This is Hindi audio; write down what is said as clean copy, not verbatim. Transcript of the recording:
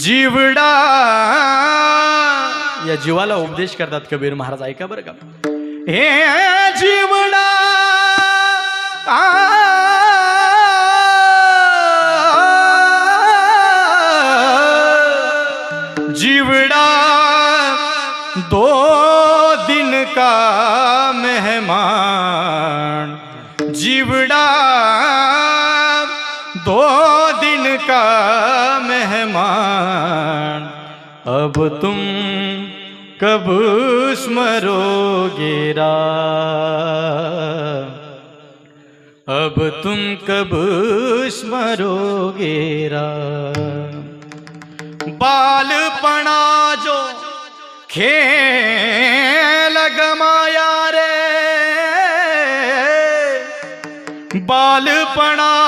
जीवडा या जीवाला उपदेश करतात कबीर महाराज. ऐका बरं का. हे जीवडा जीवड़ा 2 दिन का मेहमान. जीवड़ा 2 दिन का मेहमान. अब तुम कब स्मरोगे राम. अब तुम कब स्मरोगे राम. बालपणा जो खेल गमाया रे. बालपणा